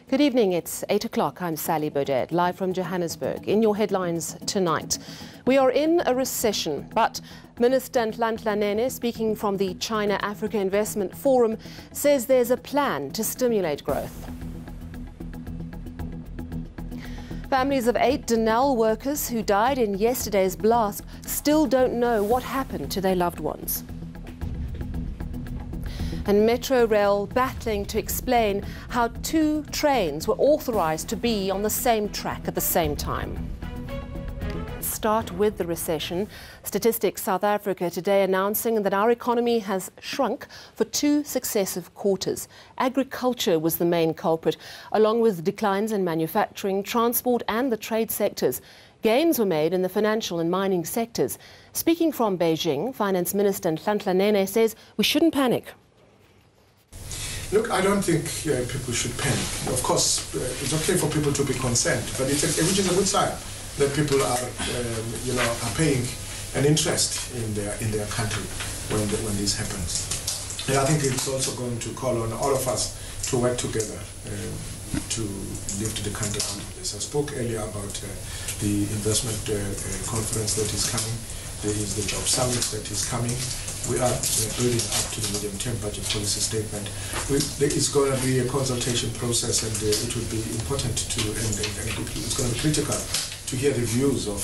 Good evening, it's 8 o'clock. I'm Sally Baudet, live from Johannesburg. In your headlines tonight, we are in a recession, but Minister Nhlanhla Nene, speaking from the China-Africa Investment Forum, says there's a plan to stimulate growth. Families of 8 Denel workers who died in yesterday's blast still don't know what happened to their loved ones. And Metro Rail battling to explain how 2 trains were authorised to be on the same track at the same time. Start with the recession. Statistics South Africa today announcing that our economy has shrunk for 2 successive quarters. Agriculture was the main culprit, along with declines in manufacturing, transport and the trade sectors. Gains were made in the financial and mining sectors. Speaking from Beijing, Finance Minister Nhlanhla Nene says we shouldn't panic. Look, I don't think people should panic. Of course, it's okay for people to be concerned, but which is a good sign that people are, are paying an interest in their country when this happens. And I think it's also going to call on all of us to work together to lift the country out of this. I spoke earlier about the investment conference that is coming. There is the job summit that is coming. We are building up to the medium-term budget policy statement. There is going to be a consultation process, and it will be important to, and it's going to be critical to hear the views of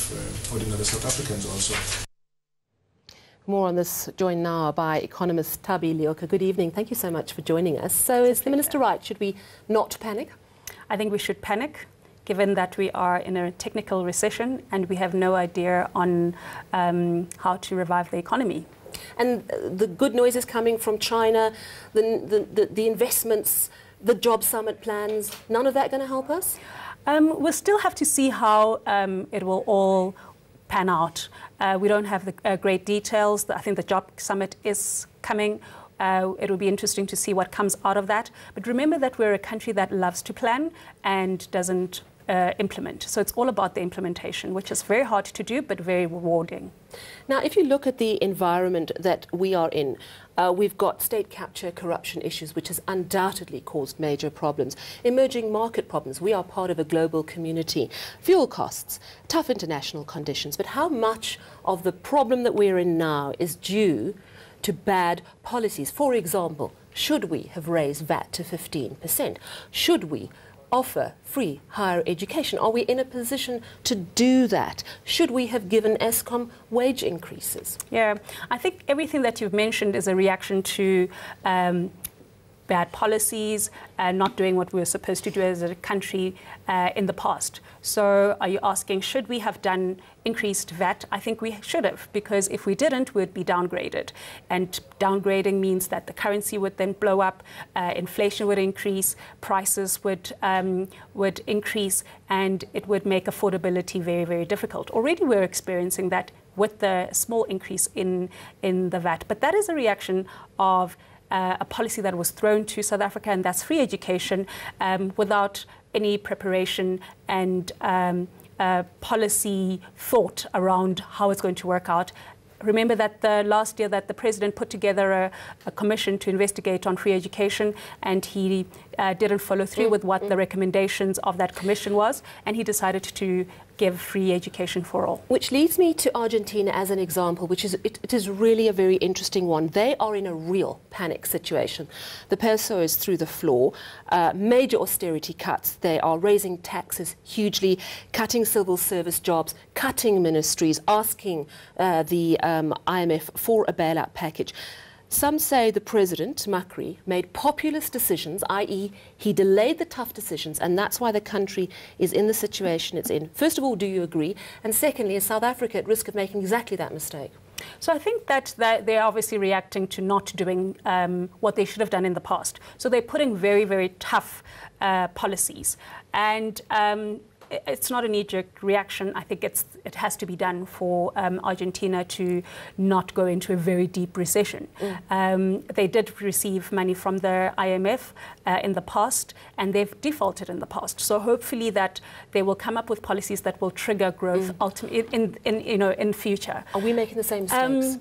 ordinary South Africans also. More on this joined now by economist Tabi Leoka. Good evening. Thank you so much for joining us. So is the Minister right? Should we not panic? I think we should panic, given that we are in a technical recession and we have no idea on how to revive the economy. And the good noise is coming from China, the investments, the job summit plans, none of that going to help us? We'll still have to see how it will all pan out. We don't have the great details. I think the job summit is coming. It will be interesting to see what comes out of that. But remember that we're a country that loves to plan and doesn't implement. So it's all about the implementation, which is very hard to do, but very rewarding. Now, if you look at the environment that we are in, we've got state capture, corruption issues, which has undoubtedly caused major problems. Emerging market problems. We are part of a global community. Fuel costs, tough international conditions. But how much of the problem that we're in now is due to bad policies? For example, should we have raised VAT to 15%? Should we offer free higher education? Are we in a position to do that? Should we have given Eskom wage increases? Yeah, I think everything that you've mentioned is a reaction to bad policies and not doing what we were supposed to do as a country in the past. So are you asking, should we have done increased VAT? I think we should have, because if we didn't, we'd be downgraded. And downgrading means that the currency would then blow up, inflation would increase, prices would increase, and it would make affordability very, very difficult. Already we're experiencing that with the small increase in the VAT. But that is a reaction of a policy that was thrown to South Africa, and that's free education without any preparation and policy thought around how it's going to work out. Remember that last year that the president put together a commission to investigate on free education, and he didn't follow through with what the recommendations of that commission was, and he decided to give free education for all. Which leads me to Argentina as an example, which is it is really a very interesting one. They are in a real panic situation. The peso is through the floor, major austerity cuts. They are raising taxes hugely, cutting civil service jobs, cutting ministries, asking the IMF for a bailout package. Some say the president, Macri, made populist decisions, i.e. he delayed the tough decisions, and that's why the country is in the situation it's in. First of all, do you agree? And secondly, is South Africa at risk of making exactly that mistake? So I think that they're obviously reacting to not doing what they should have done in the past. So they're putting very, very tough policies. And it's not a knee-jerk reaction. I think it has to be done for Argentina to not go into a very deep recession. They did receive money from the IMF in the past, and they've defaulted in the past. So hopefully that they will come up with policies that will trigger growth in future. Are we making the same mistakes?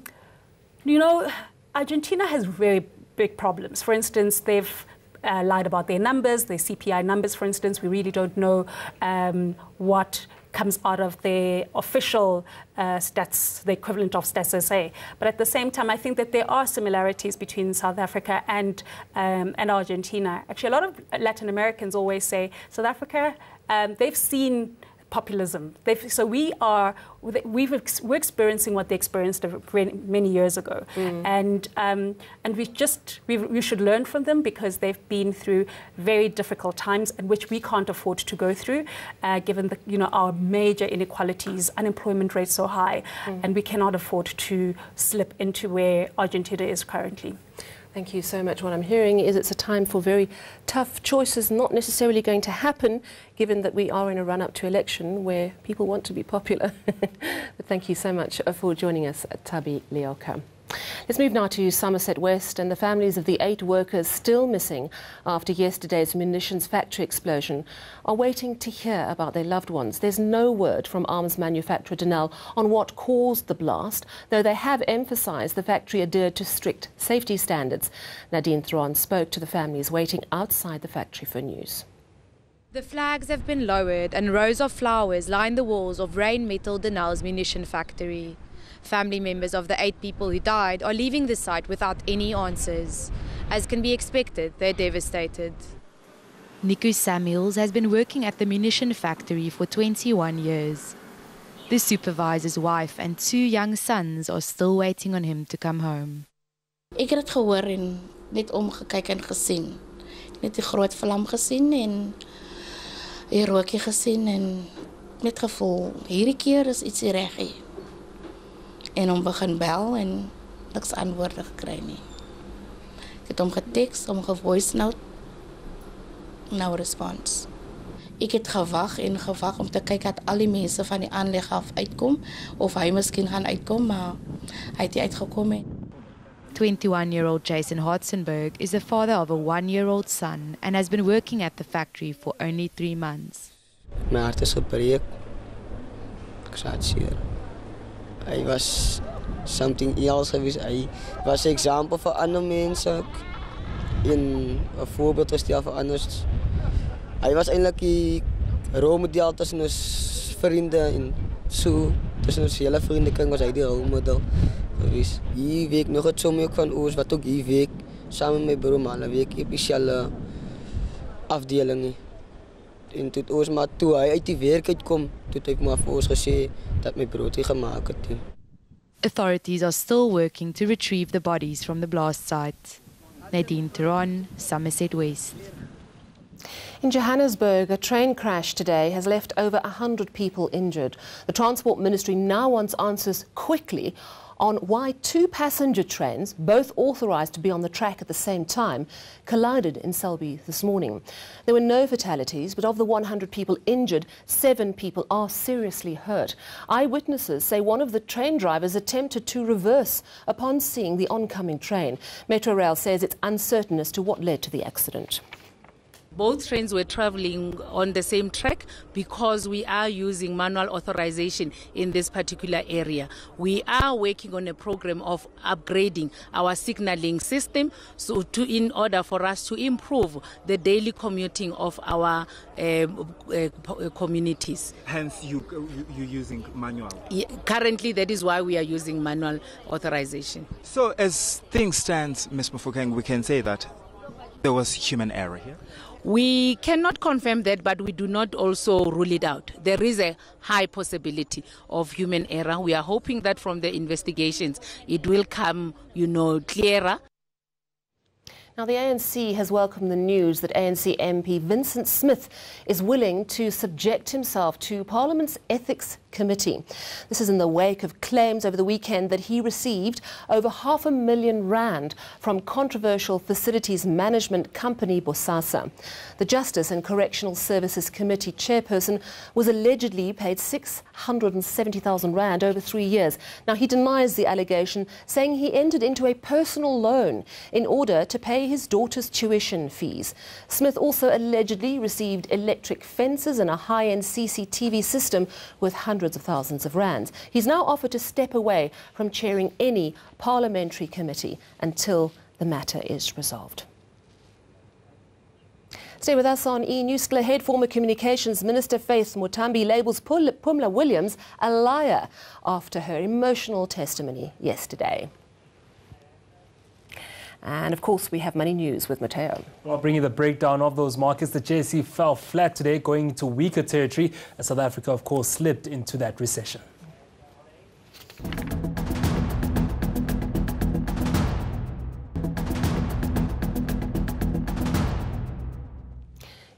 Argentina has very big problems. For instance, they've lied about their numbers, their CPI numbers, for instance. We really don't know what comes out of their official stats, the equivalent of Stats SA. But at the same time, I think that there are similarities between South Africa and Argentina. Actually, a lot of Latin Americans always say South Africa, they've seen populism. So we're experiencing what they experienced many years ago, and we should learn from them, because they've been through very difficult times, and which we can't afford to go through, given our major inequalities, unemployment rate so high, and we cannot afford to slip into where Argentina is currently. Thank you so much. What I'm hearing is it's a time for very tough choices, not necessarily going to happen, given that we are in a run-up to election where people want to be popular. But thank you so much for joining us, Tabi Leoka. Let's move now to Somerset West, and the families of the 8 workers still missing after yesterday's munitions factory explosion are waiting to hear about their loved ones. There's no word from arms manufacturer Denel on what caused the blast, though they have emphasised the factory adhered to strict safety standards. Nadine Thron spoke to the families waiting outside the factory for news. The flags have been lowered and rows of flowers line the walls of Rheinmetall Denel's munition factory. Family members of the 8 people who died are leaving the site without any answers. As can be expected, they're devastated. Nico Samuels has been working at the munition factory for 21 years. The supervisor's wife and 2 young sons are still waiting on him to come home. Ik het gehoor en net omgekyk en gesien. Net die groot vlam gesien en die rookie gesien en net gevoel hierdie keer is iets reg hier. En hom begin bel en niks antwoorde gekry nie. Ek het hom geteks, hom gevoice note, no response. Ek het gewag om te kyk dat al die mense van die aanleg af uitkom, of hy miskien gaan uitkom, maar hy het nie uitgekom nie. 21-year-old Jason Hartzenberg is the father of a 1-year-old son and has been working at the factory for only 3 months. My hart is gebreek. Ek is hartseer. Hy was something else geweest. Hy was 'n example vir ander mense. En 'n voorbeeld gestel vir anders. Hy was eintlik die rolmodel tussen ons vriende en so tussen ons hele vriendekring was hy die rolmodel geweest. Hier werk nog het sommer van ons wat ook hier werk saam met my broer, maar hulle werk op dieselfde afdeling. En toe ons maar toe hy uit die werk uitkom, toe het hy maar vir ons gesê dat my broodjie gemaak het. Authorities are still working to retrieve the bodies from the blast site. Nadine Theron, Somerset West. In Johannesburg, a train crash today has left over 100 people injured. The Transport Ministry now wants answers quickly on why 2 passenger trains, both authorised to be on the track at the same time, collided in Selby this morning. There were no fatalities, but of the 100 people injured, 7 people are seriously hurt. Eyewitnesses say one of the train drivers attempted to reverse upon seeing the oncoming train. Metrorail says it's uncertain as to what led to the accident. Both trains were traveling on the same track because we are using manual authorization in this particular area. We are working on a program of upgrading our signaling system in order for us to improve the daily commuting of our communities. Hence, you're using manual? Currently, that is why we are using manual authorization. So as things stand, Ms. Mofokeng, we can say that there was human error here? We cannot confirm that, but we do not also rule it out. There is a high possibility of human error. We are hoping that from the investigations it will come, clearer. Now, the ANC has welcomed the news that ANC MP Vincent Smith is willing to subject himself to Parliament's Ethics Committee. This is in the wake of claims over the weekend that he received over R500,000 from controversial facilities management company Bosasa. The Justice and Correctional Services Committee chairperson was allegedly paid R670,000 over 3 years. Now, he denies the allegation, saying he entered into a personal loan in order to pay his daughter's tuition fees. Smith also allegedly received electric fences and a high-end CCTV system with hundreds of thousands of rands. He's now offered to step away from chairing any parliamentary committee until the matter is resolved. Stay with us on eNews. Still ahead, former Communications Minister THIS Mutambi labels Pumla Williams a liar after her emotional testimony yesterday. And of course, we have money news with Mateo. Well, bringing the breakdown of those markets, the JSE fell flat today, going into weaker territory as South Africa, of course, slipped into that recession.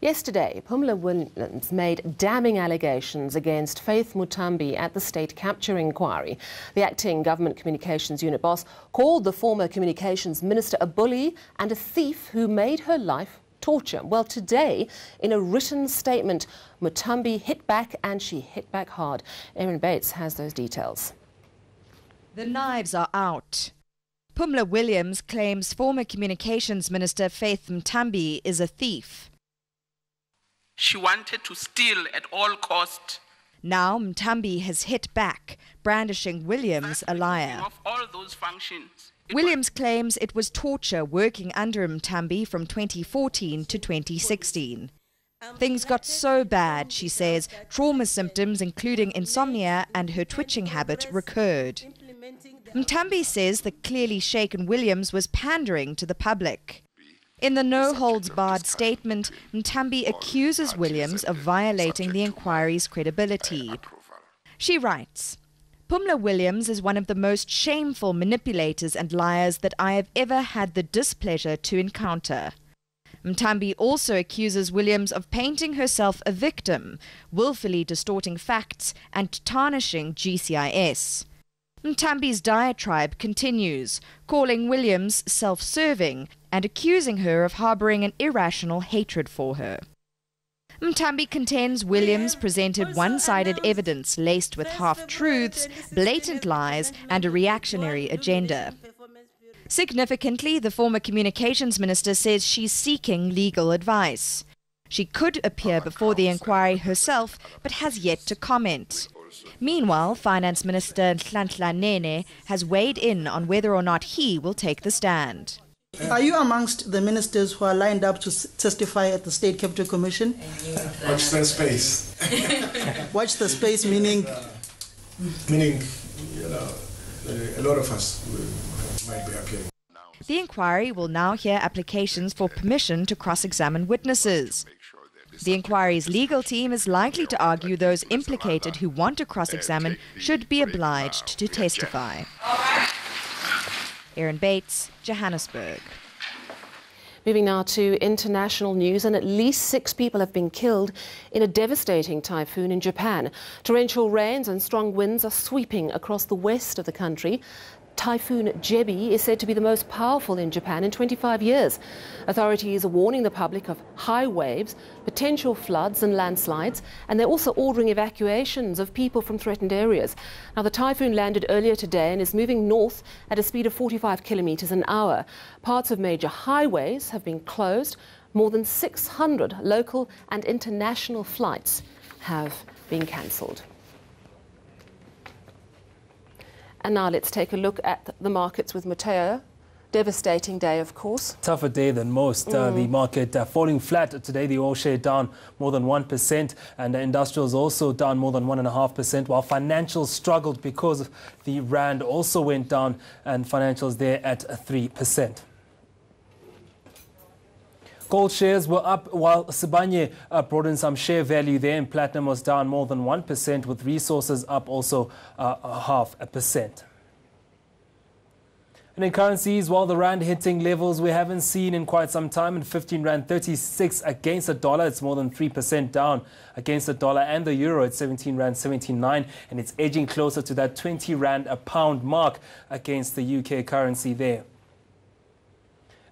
Yesterday, Pumla Williams made damning allegations against THIS Mutambi at the state capture inquiry. The acting government communications unit boss called the former communications minister a bully and a thief who made her life torture. Well, today, in a written statement, Mutambi hit back, and she hit back hard. Aaron Bates has those details. The knives are out. Pumla Williams claims former communications minister THIS Mutambi is a thief. She wanted to steal at all costs. Now Mutambi has hit back, brandishing Williams a liar. Of all those functions, Williams claims it was torture working under Mutambi from 2014 to 2016. Things got so bad, she says, trauma symptoms including insomnia and her twitching habit recurred. Mutambi says the clearly shaken Williams was pandering to the public. In the no-holds-barred statement, Mutambi accuses Williams of violating the inquiry's credibility. She writes, Pumla Williams is one of the most shameful manipulators and liars that I have ever had the displeasure to encounter. Mutambi also accuses Williams of painting herself a victim, willfully distorting facts and tarnishing GCIS. Mutambi's diatribe continues, calling Williams self-serving and accusing her of harbouring an irrational hatred for her. Mutambi contends Williams presented one-sided evidence laced with half-truths, blatant lies and a reactionary agenda. Significantly, the former communications minister says she's seeking legal advice. She could appear before the inquiry herself, but has yet to comment. Meanwhile, Finance Minister Nhlanhla Nene has weighed in on whether or not he will take the stand. Are you amongst the ministers who are lined up to testify at the State Capital Commission? Watch the space. Watch the space, meaning? Meaning, you know, a lot of us might be appearing. The inquiry will now hear applications for permission to cross-examine witnesses. The inquiry's legal team is likely to argue those implicated who want to cross-examine should be obliged to testify. Aaron Bates, Johannesburg. Moving now to international news, and at least 6 people have been killed in a devastating typhoon in Japan. Torrential rains and strong winds are sweeping across the west of the country. Typhoon Jebi is said to be the most powerful in Japan in 25 years. Authorities are warning the public of high waves, potential floods and landslides, and they're also ordering evacuations of people from threatened areas. Now, the typhoon landed earlier today and is moving north at a speed of 45 kilometers an hour. Parts of major highways have been closed. More than 600 local and international flights have been cancelled. And now let's take a look at the markets with Mateo. Devastating day, of course. Tougher day than most. The market falling flat today. The oil share down more than 1%, and the industrials also down more than 1.5%, while financials struggled because the rand also went down, and financials there at 3%. Gold shares were up while Sibanye brought in some share value there, and platinum was down more than 1%, with resources up also 0.5%. And in currencies, while the rand hitting levels we haven't seen in quite some time, and 15 rand 36 against the dollar, it's more than 3% down against the dollar, and the euro at 17 rand 79, and it's edging closer to that 20 rand a pound mark against the UK currency there.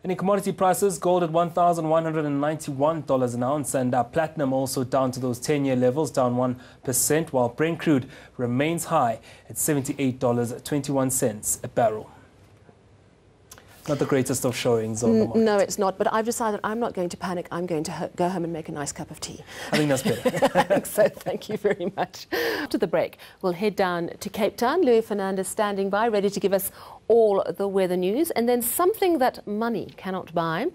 And in commodity prices, gold at $1,191 an ounce, and platinum also down to those 10-year levels, down 1%, while Brent crude remains high at $78.21 a barrel. Not the greatest of showings on the market. No, it's not. But I've decided I'm not going to panic. I'm going to go home and make a nice cup of tea. I think that's better. I think so. Thank you very much. After the break, we'll head down to Cape Town. Louis Fernandez standing by, ready to give us all the weather news. And then something that money cannot buy.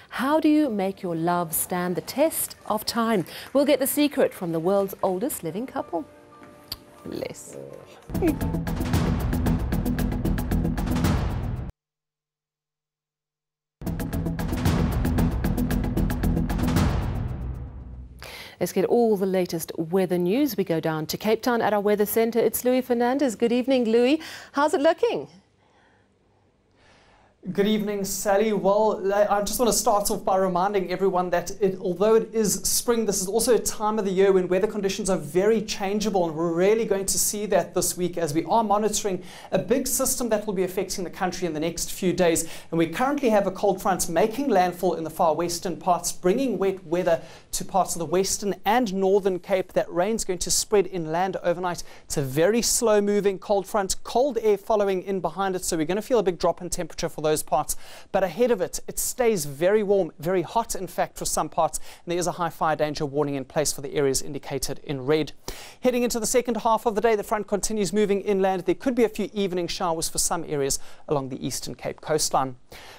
How do you make your love stand the test of time? We'll get the secret from the world's oldest living couple. Bless. Let's get all the latest weather news. We go down to Cape Town at our weather centre. It's Louis Fernandez. Good evening, Louis. How's it looking? Good evening, Sally. Well, I just want to start off by reminding everyone that although it is spring, this is also a time of the year when weather conditions are very changeable, and we're really going to see that this week as we are monitoring a big system that will be affecting the country in the next few days. And we currently have a cold front making landfall in the far western parts, bringing wet weather to parts of the western and northern Cape. That rain's going to spread inland overnight. It's a very slow moving cold front, cold air following in behind it, so we're going to feel a big drop in temperature for those parts. But ahead of it, it stays very warm, very hot in fact for some parts, and there is a high fire danger warning in place for the areas indicated in red. Heading into the second half of the day, the front continues moving inland. There could be a few evening showers for some areas along the Eastern Cape coastline.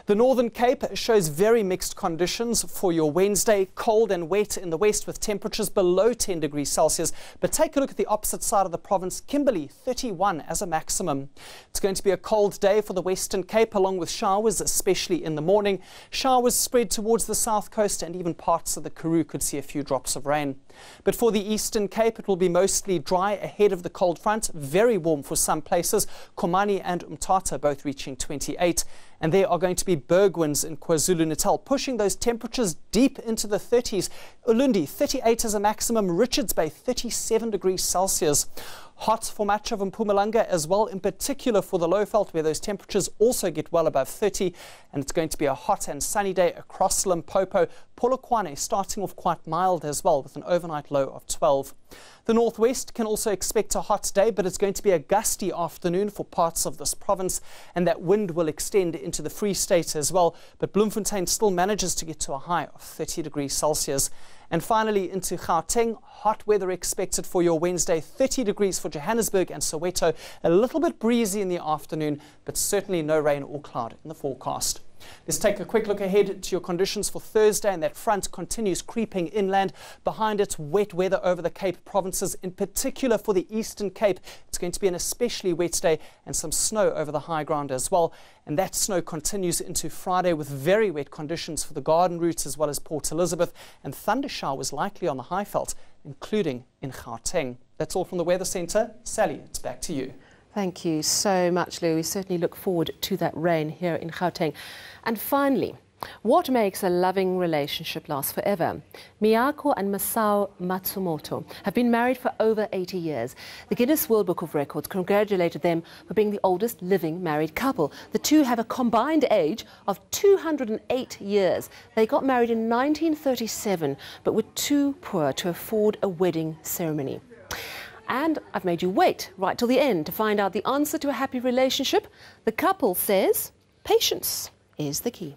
The Northern Cape shows very mixed conditions for your Wednesday. Cold and wet in the west with temperatures below 10 degrees Celsius. But take a look at the opposite side of the province. Kimberley, 31 as a maximum. It's going to be a cold day for the Western Cape, along with showers, especially in the morning. Showers spread towards the south coast, and even parts of the Karoo could see a few drops of rain. But for the Eastern Cape, it will be mostly dry ahead of the cold front. Very warm for some places. Komani and Umtata both reaching 28. And there are going to be berg winds in KwaZulu-Natal, pushing those temperatures deep into the 30s. Ulundi, 38 as a maximum. Richards Bay, 37 degrees Celsius. Hot for much of Mpumalanga as well, in particular for the Lowveld, where those temperatures also get well above 30. And it's going to be a hot and sunny day across Limpopo. Polokwane starting off quite mild as well, with an overnight low of 12. The northwest can also expect a hot day, but it's going to be a gusty afternoon for parts of this province, and that wind will extend into the Free State as well. But Bloemfontein still manages to get to a high of 30 degrees Celsius. And finally into Gauteng, hot weather expected for your Wednesday, 30 degrees for Johannesburg and Soweto. A little bit breezy in the afternoon, but certainly no rain or cloud in the forecast. Let's take a quick look ahead to your conditions for Thursday, and that front continues creeping inland. Behind it, wet weather over the Cape provinces, in particular for the Eastern Cape. It's going to be an especially wet day, and some snow over the high ground as well. And that snow continues into Friday with very wet conditions for the Garden Route as well as Port Elizabeth, and thunder showers likely on the Highveld, including in Gauteng. That's all from the Weather Centre. Sally, it's back to you. Thank you so much, Lou. We certainly look forward to that rain here in Gauteng. And finally, what makes a loving relationship last forever? Miyako and Masao Matsumoto have been married for over 80 years. The Guinness World Book of Records congratulated them for being the oldest living married couple. The two have a combined age of 208 years. They got married in 1937, but were too poor to afford a wedding ceremony. And I've made you wait right till the end to find out the answer to a happy relationship. The couple says patience is the key.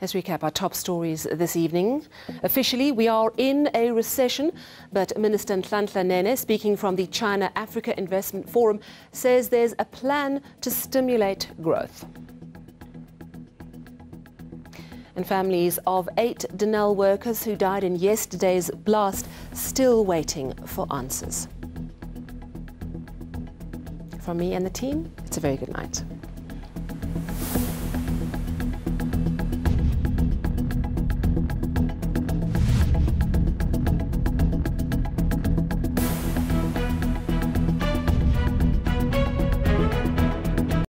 Let's recap our top stories this evening. Officially, we are in a recession, but Minister Nhlanhla Nene, speaking from the China-Africa Investment Forum, says there's a plan to stimulate growth. And families of 8 Denel workers who died in yesterday's blast still waiting for answers. From me and the team, it's a very good night.